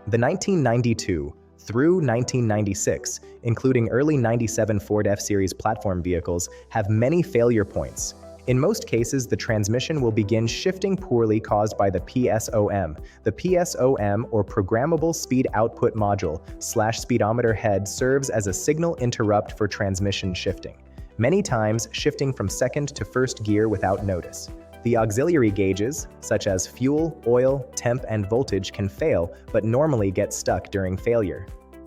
The 1992 through 1996, including early 97 Ford F-Series platform vehicles, have many failure points. In most cases, the transmission will begin shifting poorly caused by the PSOM. The PSOM, or Programmable Speed Output Module / Speedometer head, serves as a signal interrupt for transmission shifting, many times shifting from second to first gear without notice. The auxiliary gauges, such as fuel, oil, temp, and voltage, can fail, but normally get stuck during failure.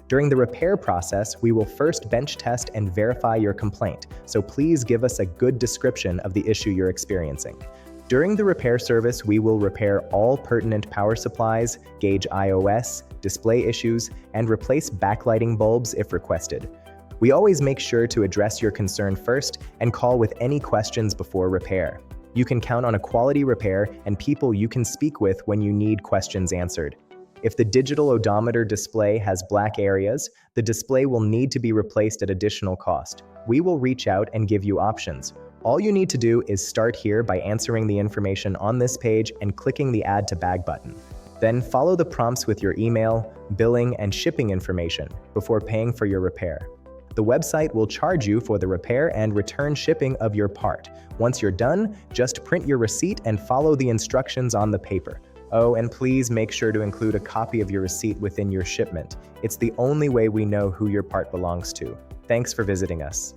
During the repair process, we will first bench test and verify your complaint, so please give us a good description of the issue you're experiencing. During the repair service, we will repair all pertinent power supplies, gauge iOS, display issues, and replace backlighting bulbs if requested. We always make sure to address your concern first and call with any questions before repair. You can count on a quality repair and people you can speak with when you need questions answered. If the digital odometer display has black areas, the display will need to be replaced at additional cost. We will reach out and give you options. All you need to do is start here by answering the information on this page and clicking the Add to Bag button. Then follow the prompts with your email, billing, and shipping information before paying for your repair. The website will charge you for the repair and return shipping of your part. Once you're done, just print your receipt and follow the instructions on the paper. Oh, and please make sure to include a copy of your receipt within your shipment. It's the only way we know who your part belongs to. Thanks for visiting us.